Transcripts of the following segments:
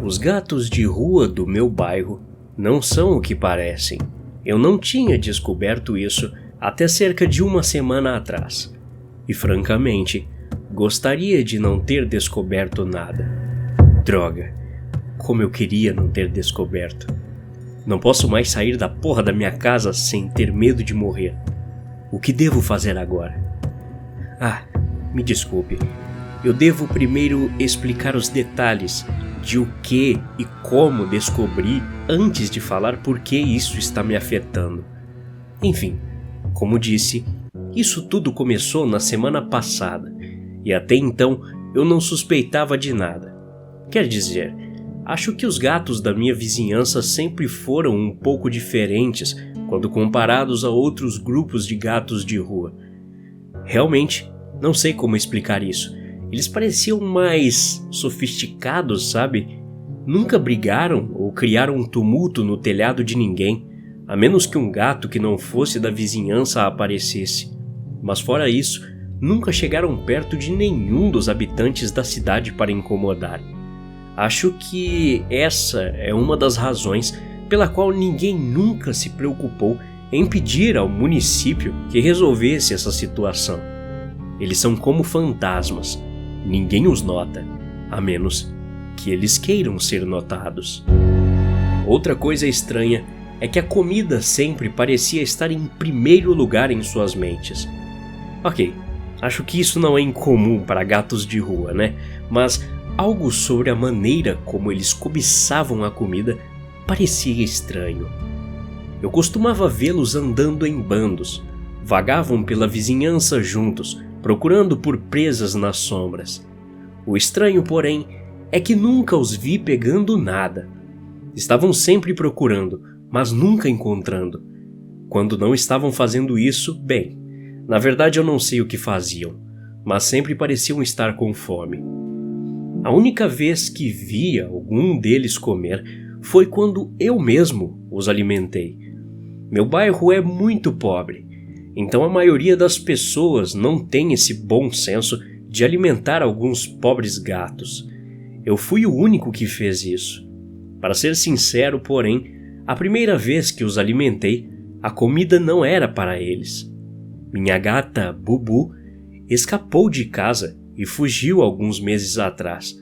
Os gatos de rua do meu bairro não são o que parecem. Eu não tinha descoberto isso até cerca de uma semana atrás. E francamente, gostaria de não ter descoberto nada. Droga, como eu queria não ter descoberto. Não posso mais sair da porra da minha casa sem ter medo de morrer. O que devo fazer agora? Me desculpe. Eu devo primeiro explicar os detalhes de o que e como descobri antes de falar por que isso está me afetando. Enfim, como disse, isso tudo começou na semana passada e até então eu não suspeitava de nada. Quer dizer, acho que os gatos da minha vizinhança sempre foram um pouco diferentes quando comparados a outros grupos de gatos de rua. Realmente, não sei como explicar isso. Eles pareciam mais sofisticados, sabe? Nunca brigaram ou criaram um tumulto no telhado de ninguém, a menos que um gato que não fosse da vizinhança aparecesse. Mas fora isso, nunca chegaram perto de nenhum dos habitantes da cidade para incomodar. Acho que essa é uma das razões pela qual ninguém nunca se preocupou em pedir ao município que resolvesse essa situação. Eles são como fantasmas. Ninguém os nota, a menos que eles queiram ser notados. Outra coisa estranha é que a comida sempre parecia estar em primeiro lugar em suas mentes. Ok, acho que isso não é incomum para gatos de rua, né? Mas algo sobre a maneira como eles cobiçavam a comida parecia estranho. Eu costumava vê-los andando em bandos, vagavam pela vizinhança juntos, procurando por presas nas sombras. O estranho, porém, é que nunca os vi pegando nada. Estavam sempre procurando, mas nunca encontrando. Quando não estavam fazendo isso, bem, na verdade eu não sei o que faziam, mas sempre pareciam estar com fome. A única vez que via algum deles comer foi quando eu mesmo os alimentei. Meu bairro é muito pobre, então a maioria das pessoas não tem esse bom senso de alimentar alguns pobres gatos. Eu fui o único que fez isso. Para ser sincero, porém, a primeira vez que os alimentei, a comida não era para eles. Minha gata, Bubu, escapou de casa e fugiu alguns meses atrás.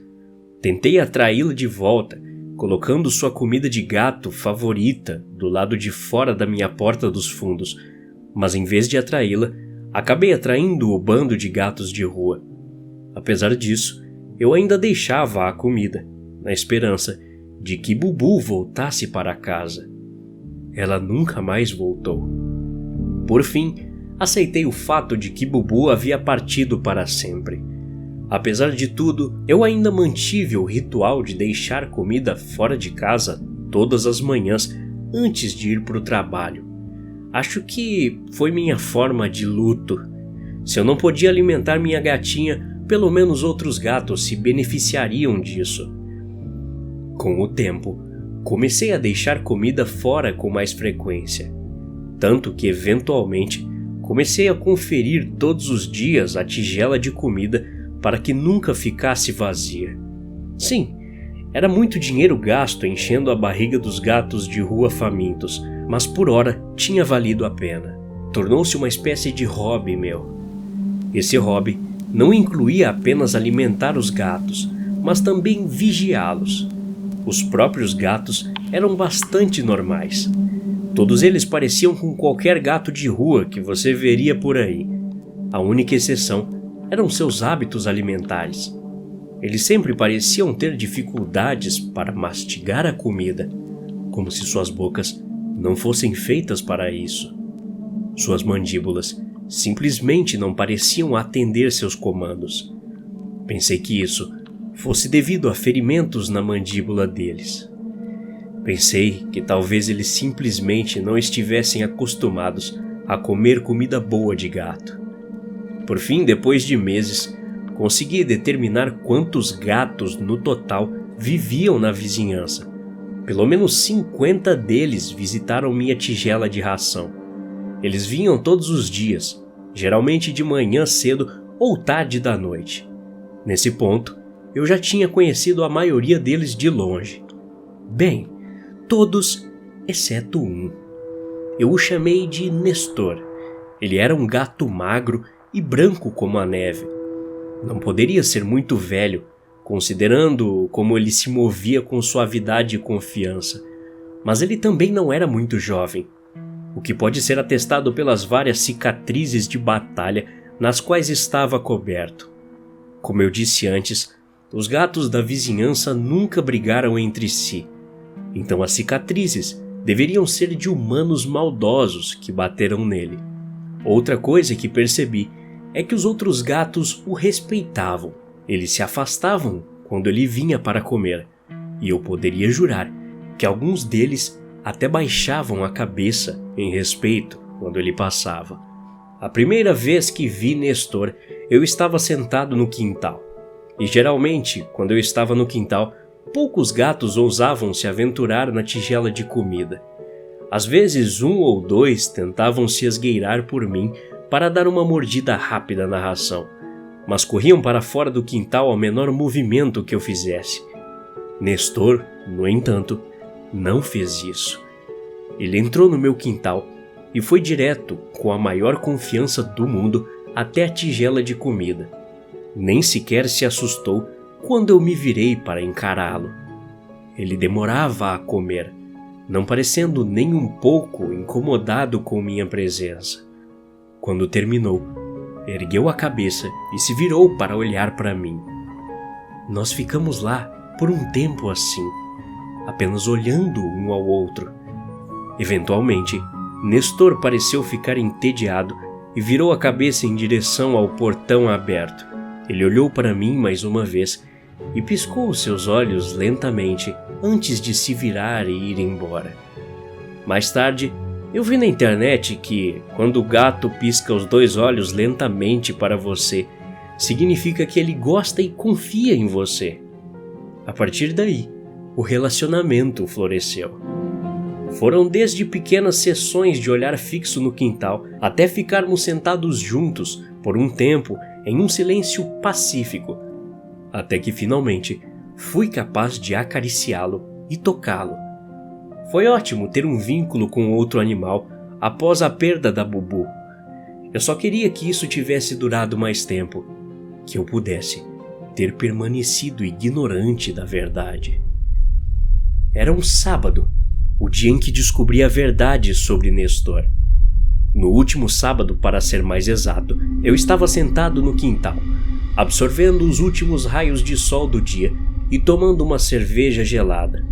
Tentei atraí-la de volta, colocando sua comida de gato favorita do lado de fora da minha porta dos fundos, mas em vez de atraí-la, acabei atraindo o bando de gatos de rua. Apesar disso, eu ainda deixava a comida, na esperança de que Bubu voltasse para casa. Ela nunca mais voltou. Por fim, aceitei o fato de que Bubu havia partido para sempre. Apesar de tudo, eu ainda mantive o ritual de deixar comida fora de casa todas as manhãs antes de ir para o trabalho. Acho que foi minha forma de luto. Se eu não podia alimentar minha gatinha, pelo menos outros gatos se beneficiariam disso. Com o tempo, comecei a deixar comida fora com mais frequência. Tanto que, eventualmente, comecei a conferir todos os dias a tigela de comida para que nunca ficasse vazia. Sim, era muito dinheiro gasto enchendo a barriga dos gatos de rua famintos, mas por hora tinha valido a pena. Tornou-se uma espécie de hobby meu. Esse hobby não incluía apenas alimentar os gatos, mas também vigiá-los. Os próprios gatos eram bastante normais. Todos eles pareciam com qualquer gato de rua que você veria por aí. A única exceção eram seus hábitos alimentares. Eles sempre pareciam ter dificuldades para mastigar a comida, como se suas bocas não fossem feitas para isso. Suas mandíbulas simplesmente não pareciam atender seus comandos. Pensei que isso fosse devido a ferimentos na mandíbula deles. Pensei que talvez eles simplesmente não estivessem acostumados a comer comida boa de gato. Por fim, depois de meses, consegui determinar quantos gatos no total viviam na vizinhança. Pelo menos 50 deles visitaram minha tigela de ração. Eles vinham todos os dias, geralmente de manhã cedo ou tarde da noite. Nesse ponto, eu já tinha conhecido a maioria deles de longe. Bem, todos exceto um. Eu o chamei de Nestor. Ele era um gato magro e branco como a neve. Não poderia ser muito velho, considerando como ele se movia com suavidade e confiança, mas ele também não era muito jovem, o que pode ser atestado pelas várias cicatrizes de batalha nas quais estava coberto. Como eu disse antes, os gatos da vizinhança nunca brigaram entre si, então as cicatrizes deveriam ser de humanos maldosos que bateram nele. Outra coisa que percebi é que os outros gatos o respeitavam. Eles se afastavam quando ele vinha para comer, e eu poderia jurar que alguns deles até baixavam a cabeça em respeito quando ele passava. A primeira vez que vi Nestor, eu estava sentado no quintal. E geralmente, quando eu estava no quintal, poucos gatos ousavam se aventurar na tigela de comida. Às vezes, um ou dois tentavam se esgueirar por mim para dar uma mordida rápida na ração, mas corriam para fora do quintal ao menor movimento que eu fizesse. Nestor, no entanto, não fez isso. Ele entrou no meu quintal e foi direto, com a maior confiança do mundo, até a tigela de comida. Nem sequer se assustou quando eu me virei para encará-lo. Ele demorava a comer, não parecendo nem um pouco incomodado com minha presença. Quando terminou, ergueu a cabeça e se virou para olhar para mim. Nós ficamos lá por um tempo assim, apenas olhando um ao outro. Eventualmente, Nestor pareceu ficar entediado e virou a cabeça em direção ao portão aberto. Ele olhou para mim mais uma vez e piscou seus olhos lentamente antes de se virar e ir embora. Mais tarde, eu vi na internet que, quando o gato pisca os dois olhos lentamente para você, significa que ele gosta e confia em você. A partir daí, o relacionamento floresceu. Foram desde pequenas sessões de olhar fixo no quintal até ficarmos sentados juntos por um tempo em um silêncio pacífico, até que finalmente fui capaz de acariciá-lo e tocá-lo. Foi ótimo ter um vínculo com outro animal após a perda da Bubu. Eu só queria que isso tivesse durado mais tempo, que eu pudesse ter permanecido ignorante da verdade. Era um sábado, o dia em que descobri a verdade sobre Nestor. No último sábado, para ser mais exato, eu estava sentado no quintal, absorvendo os últimos raios de sol do dia e tomando uma cerveja gelada.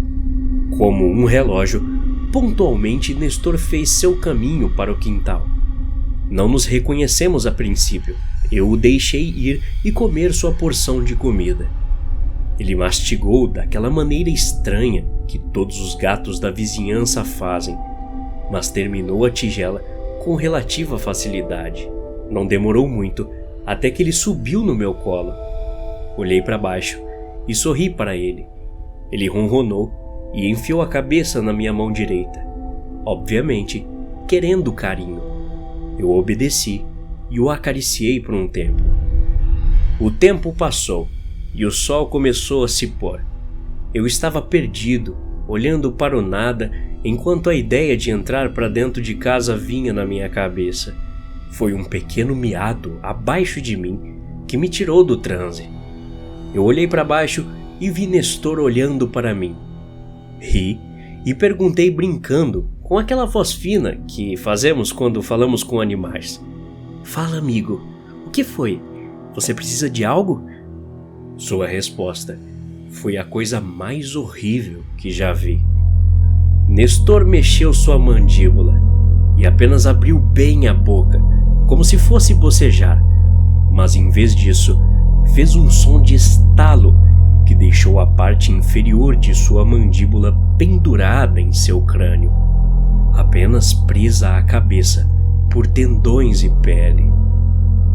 Como um relógio, pontualmente Nestor fez seu caminho para o quintal. Não nos reconhecemos a princípio. Eu o deixei ir e comer sua porção de comida. Ele mastigou daquela maneira estranha que todos os gatos da vizinhança fazem, mas terminou a tigela com relativa facilidade. Não demorou muito até que ele subiu no meu colo. Olhei para baixo e sorri para ele. Ele ronronou e enfiou a cabeça na minha mão direita, obviamente querendo carinho. Eu obedeci e o acariciei por um tempo. O tempo passou e o sol começou a se pôr. Eu estava perdido, olhando para o nada, enquanto a ideia de entrar para dentro de casa vinha na minha cabeça. Foi um pequeno miado abaixo de mim que me tirou do transe. Eu olhei para baixo e vi Nestor olhando para mim. Ri e perguntei brincando, com aquela voz fina que fazemos quando falamos com animais. Fala, amigo, o que foi? Você precisa de algo? Sua resposta foi a coisa mais horrível que já vi. Nestor mexeu sua mandíbula e apenas abriu bem a boca, como se fosse bocejar, mas em vez disso, fez um som de estalo que deixou a parte inferior de sua mandíbula pendurada em seu crânio, apenas presa à cabeça por tendões e pele.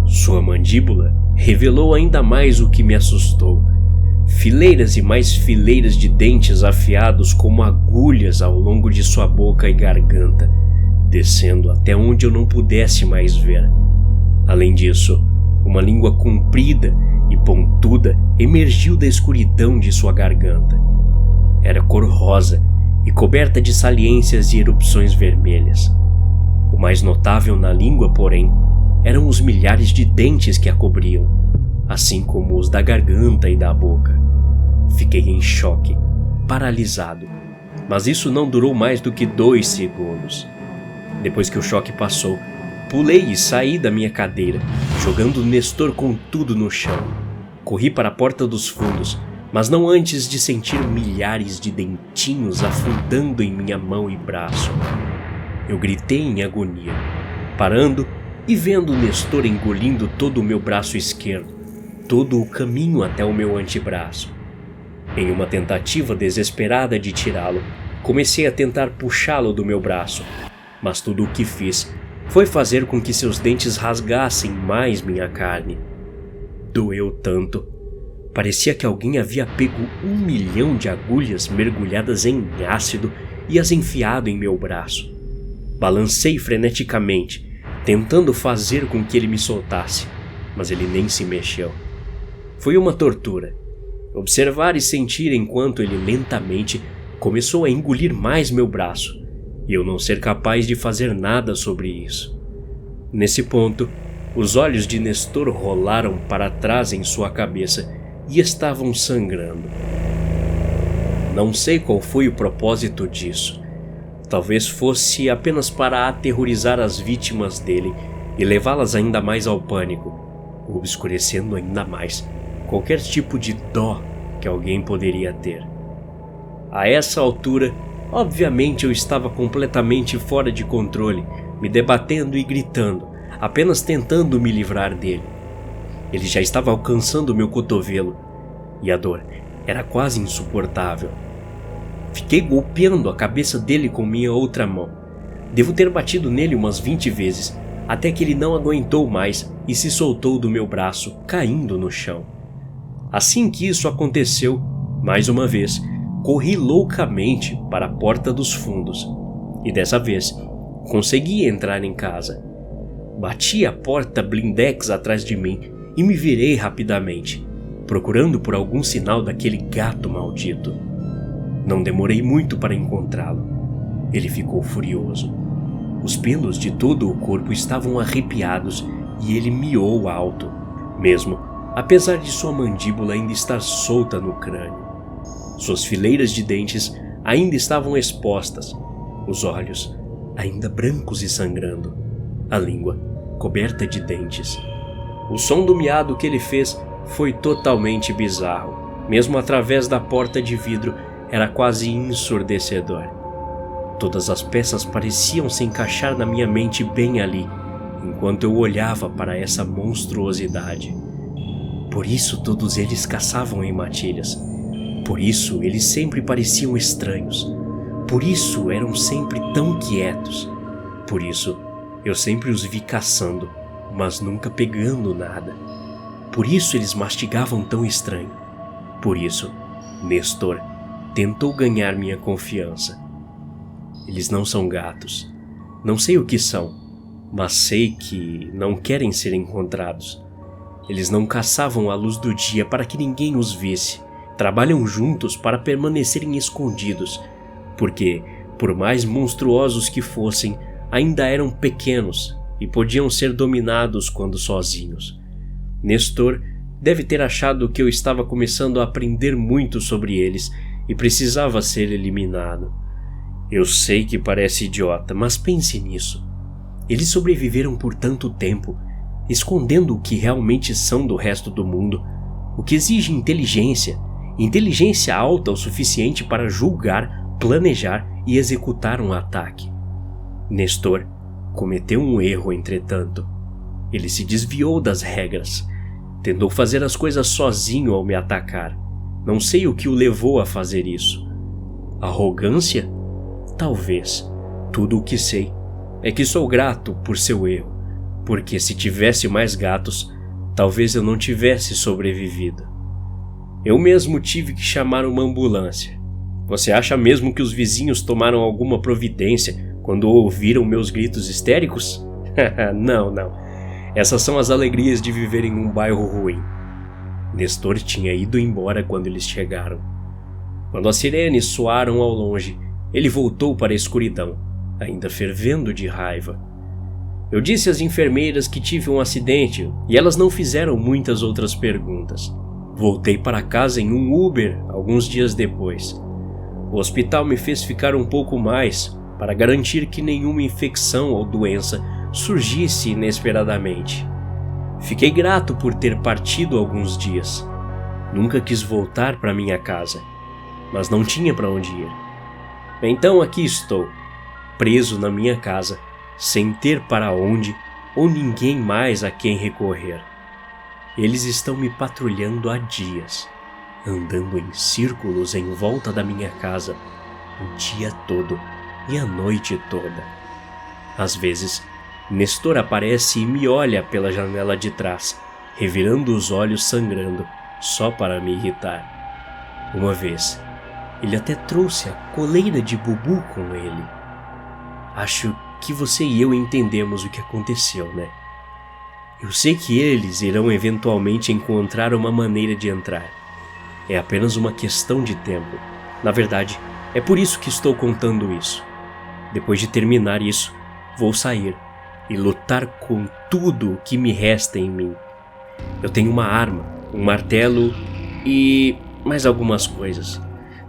Sua mandíbula revelou ainda mais o que me assustou. Fileiras e mais fileiras de dentes afiados como agulhas ao longo de sua boca e garganta, descendo até onde eu não pudesse mais ver. Além disso, uma língua comprida e pontuda emergiu da escuridão de sua garganta. Era cor rosa e coberta de saliências e erupções vermelhas. O mais notável na língua, porém, eram os milhares de dentes que a cobriam, assim como os da garganta e da boca. Fiquei em choque, paralisado, mas isso não durou mais do que 2 segundos. Depois que o choque passou, pulei e saí da minha cadeira, jogando Nestor com tudo no chão. Corri para a porta dos fundos, mas não antes de sentir milhares de dentinhos afundando em minha mão e braço. Eu gritei em agonia, parando e vendo Nestor engolindo todo o meu braço esquerdo, todo o caminho até o meu antebraço. Em uma tentativa desesperada de tirá-lo, comecei a tentar puxá-lo do meu braço, mas tudo o que fiz foi fazer com que seus dentes rasgassem mais minha carne. Doeu tanto. Parecia que alguém havia pego 1 milhão de agulhas mergulhadas em ácido e as enfiado em meu braço. Balancei freneticamente, tentando fazer com que ele me soltasse, mas ele nem se mexeu. Foi uma tortura. Observar e sentir enquanto ele lentamente começou a engolir mais meu braço, e eu não ser capaz de fazer nada sobre isso. Nesse ponto, os olhos de Nestor rolaram para trás em sua cabeça e estavam sangrando. Não sei qual foi o propósito disso. Talvez fosse apenas para aterrorizar as vítimas dele e levá-las ainda mais ao pânico, obscurecendo ainda mais qualquer tipo de dó que alguém poderia ter. A essa altura, obviamente eu estava completamente fora de controle, me debatendo e gritando, apenas tentando me livrar dele. Ele já estava alcançando meu cotovelo, e a dor era quase insuportável. Fiquei golpeando a cabeça dele com minha outra mão. Devo ter batido nele umas 20 vezes, até que ele não aguentou mais e se soltou do meu braço, caindo no chão. Assim que isso aconteceu, mais uma vez, corri loucamente para a porta dos fundos, e dessa vez consegui entrar em casa. Bati a porta blindex atrás de mim e me virei rapidamente, procurando por algum sinal daquele gato maldito. Não demorei muito para encontrá-lo. Ele ficou furioso. Os pelos de todo o corpo estavam arrepiados e ele miou alto, mesmo apesar de sua mandíbula ainda estar solta no crânio. Suas fileiras de dentes ainda estavam expostas, os olhos ainda brancos e sangrando, a língua coberta de dentes. O som do miado que ele fez foi totalmente bizarro. Mesmo através da porta de vidro, era quase ensurdecedor. Todas as peças pareciam se encaixar na minha mente bem ali, enquanto eu olhava para essa monstruosidade. Por isso todos eles caçavam em matilhas. Por isso eles sempre pareciam estranhos. Por isso eram sempre tão quietos. Por isso eu sempre os vi caçando, mas nunca pegando nada. Por isso eles mastigavam tão estranho. Por isso, Nestor tentou ganhar minha confiança. Eles não são gatos. Não sei o que são, mas sei que não querem ser encontrados. Eles não caçavam à luz do dia para que ninguém os visse. Trabalham juntos para permanecerem escondidos, porque, por mais monstruosos que fossem, ainda eram pequenos e podiam ser dominados quando sozinhos. Nestor deve ter achado que eu estava começando a aprender muito sobre eles e precisava ser eliminado. Eu sei que parece idiota, mas pense nisso. Eles sobreviveram por tanto tempo, escondendo o que realmente são do resto do mundo, o que exige inteligência alta o suficiente para julgar, planejar e executar um ataque. Nestor cometeu um erro, entretanto. Ele se desviou das regras. Tentou fazer as coisas sozinho ao me atacar. Não sei o que o levou a fazer isso. Arrogância? Talvez. Tudo o que sei é que sou grato por seu erro, porque se tivesse mais gatos, talvez eu não tivesse sobrevivido. Eu mesmo tive que chamar uma ambulância. Você acha mesmo que os vizinhos tomaram alguma providência quando ouviram meus gritos histéricos? Não. Essas são as alegrias de viver em um bairro ruim. Nestor tinha ido embora quando eles chegaram. Quando as sirenes soaram ao longe, ele voltou para a escuridão, ainda fervendo de raiva. Eu disse às enfermeiras que tive um acidente e elas não fizeram muitas outras perguntas. Voltei para casa em um Uber alguns dias depois. O hospital me fez ficar um pouco mais para garantir que nenhuma infecção ou doença surgisse inesperadamente. Fiquei grato por ter partido alguns dias. Nunca quis voltar para minha casa, mas não tinha para onde ir. Então aqui estou, preso na minha casa, sem ter para onde ou ninguém mais a quem recorrer. Eles estão me patrulhando há dias, andando em círculos em volta da minha casa o dia todo e a noite toda. Às vezes, Nestor aparece e me olha pela janela de trás, revirando os olhos sangrando, só para me irritar. Uma vez, ele até trouxe a coleira de Bubu com ele. Acho que você e eu entendemos o que aconteceu, né? Eu sei que eles irão eventualmente encontrar uma maneira de entrar. É apenas uma questão de tempo. Na verdade, é por isso que estou contando isso. Depois de terminar isso, vou sair e lutar com tudo o que me resta em mim. Eu tenho uma arma, um martelo e mais algumas coisas.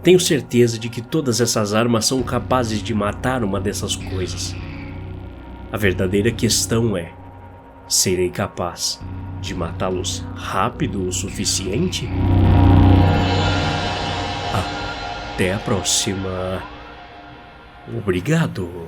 Tenho certeza de que todas essas armas são capazes de matar uma dessas coisas. A verdadeira questão é: serei capaz de matá-los rápido o suficiente? Até a próxima. Obrigado.